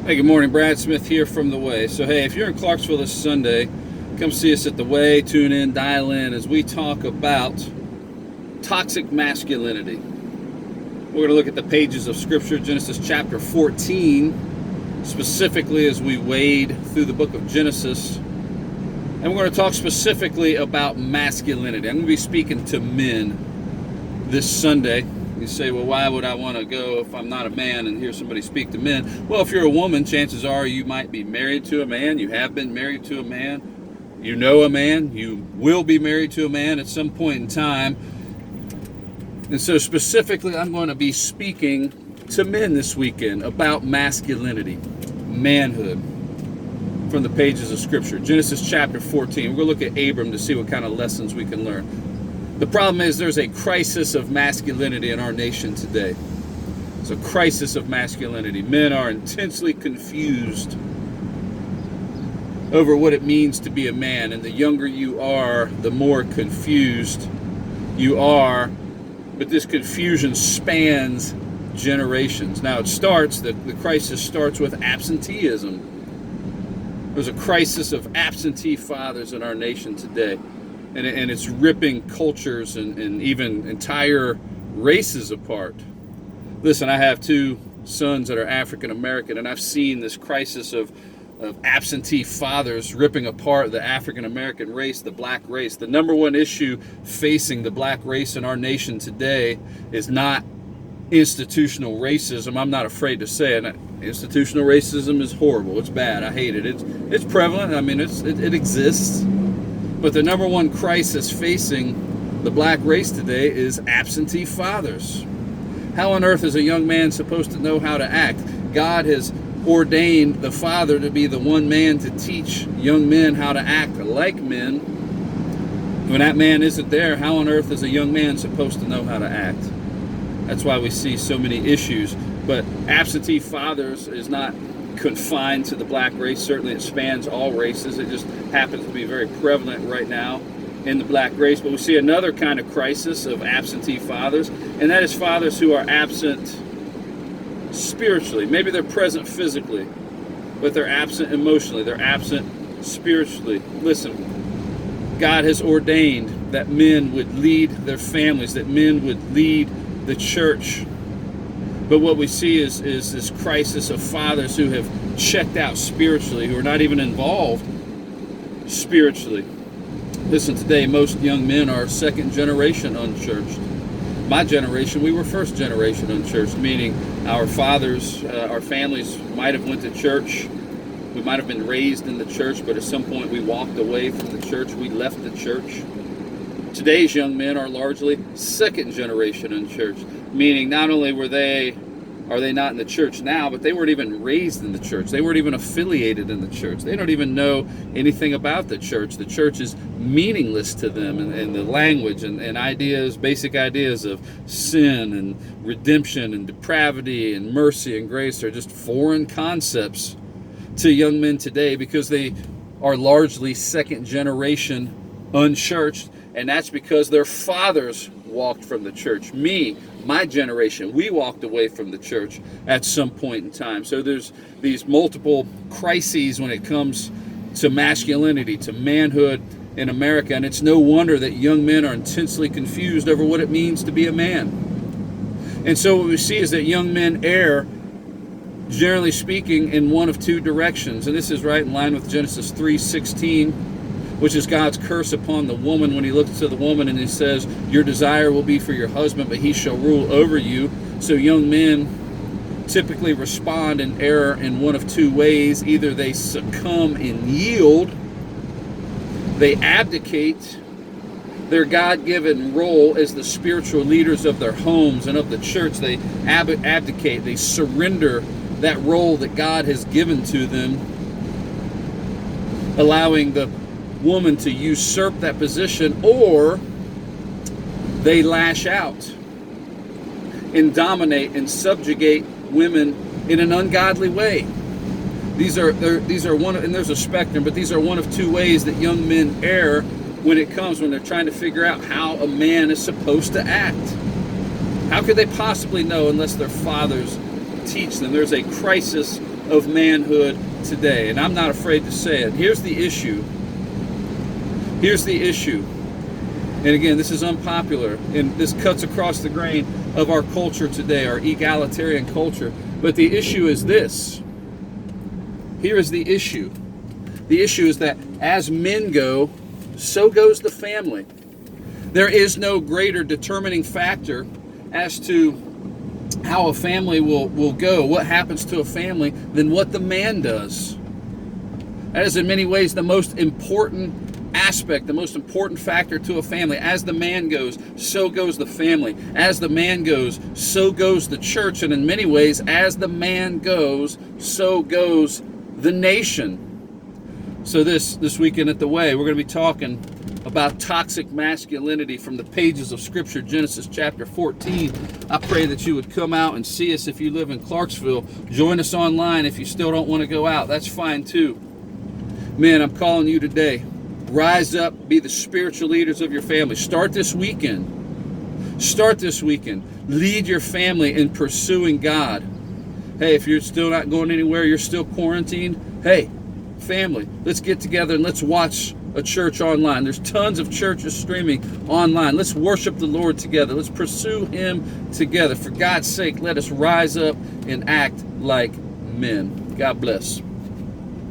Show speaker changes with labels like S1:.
S1: Hey, good morning. Brad Smith here from The Way. So, hey, if you're in Clarksville this Sunday, come see us at The Way. Tune in, dial in as we talk about toxic masculinity. We're going to look at the pages of Scripture, Genesis chapter 14, specifically as we wade through the book of Genesis. And we're going to talk specifically about masculinity. I'm going to be speaking to men this Sunday. You say, well, why would I want to go if I'm not a man and hear somebody speak to men? Well, if you're a woman, chances are you might be married to a man. You have been married to a man. You know a man. You will be married to a man at some point in time. And so specifically, I'm going to be speaking to men this weekend about masculinity, manhood, from the pages of Scripture. Genesis chapter 14. We're going to look at Abram to see what kind of lessons we can learn. The problem is there's a crisis of masculinity in our nation today. It's a crisis of masculinity. Men are intensely confused over what it means to be a man. And the younger you are, the more confused you are. But this confusion spans generations. Now the crisis starts with absenteeism. There's a crisis of absentee fathers in our nation today. And it's ripping cultures and even entire races apart. Listen, I have two sons that are African American, and I've seen this crisis of absentee fathers ripping apart the African American race, the black race. The number one issue facing the black race in our nation today is not institutional racism. I'm not afraid to say it. Institutional racism is horrible. It's bad. I hate it. It's prevalent. I mean, it exists. But the number one crisis facing the black race today is absentee fathers. How on earth is a young man supposed to know how to act? God has ordained the father to be the one man to teach young men how to act like men. When that man isn't there, how on earth is a young man supposed to know how to act? That's why we see so many issues. But absentee fathers is not confined to the black race. Certainly it spans all races. It just happens to be very prevalent right now in the black race. But we see another kind of crisis of absentee fathers, and that is fathers who are absent spiritually. Maybe they're present physically, but they're absent emotionally. They're absent spiritually. Listen, God has ordained that men would lead their families, that men would lead the church. But what we see is this crisis of fathers who have checked out spiritually, who are not even involved spiritually. Listen, today most young men are second generation unchurched. My generation, we were first generation unchurched, meaning our fathers, our families might have went to church. We might have been raised in the church, but at some point we walked away from the church. We left the church. Today's young men are largely second generation unchurched, meaning not only are they not in the church now, but they weren't even raised in the church. They weren't even affiliated in the church. They don't even know anything about the church. The church is meaningless to them, and the language and ideas, basic ideas of sin and redemption and depravity and mercy and grace are just foreign concepts to young men today because they are largely second generation unchurched. And that's because their fathers walked from the church. My generation, we walked away from the church at some point in time. So there's these multiple crises when it comes to masculinity, to manhood in America. And it's no wonder that young men are intensely confused over what it means to be a man. And so what we see is that young men err, generally speaking, in one of two directions. And this is right in line with Genesis 3:16. Which is God's curse upon the woman when he looks to the woman and he says, your desire will be for your husband, but he shall rule over you. So young men typically respond in error in one of two ways. Either they succumb and yield, they abdicate their God-given role as the spiritual leaders of their homes and of the church. They abdicate, they surrender that role that God has given to them, allowing the woman to usurp that position, or they lash out and dominate and subjugate women in an ungodly way. These are one, and there's a spectrum, but these are one of two ways that young men err when they're trying to figure out how a man is supposed to act. How could they possibly know unless their fathers teach them? There's a crisis of manhood today. And I'm not afraid to say it. Here's the issue. Here's the issue. And again, this is unpopular, and this cuts across the grain of our culture today, our egalitarian culture. But the issue is this. Here is the issue. The issue is that as men go, so goes the family. There is no greater determining factor as to how a family will go, what happens to a family, than what the man does. That is in many ways the most important aspect, the most important factor to a family. As the man goes, so goes the family. As the man goes, so goes the church. And in many ways, as the man goes, so goes the nation. So this weekend at the Way, we're going to be talking about toxic masculinity from the pages of Scripture, Genesis chapter 14. I pray that you would come out and see us if you live in Clarksville. Join us online if you still don't want to go out. That's fine too. Men, I'm calling you today. Rise up, be the spiritual leaders of your family. Start this weekend. Start this weekend. Lead your family in pursuing God. Hey, if you're still not going anywhere, you're still quarantined, hey, family, let's get together and let's watch a church online. There's tons of churches streaming online. Let's worship the Lord together. Let's pursue Him together. For God's sake, let us rise up and act like men. God bless.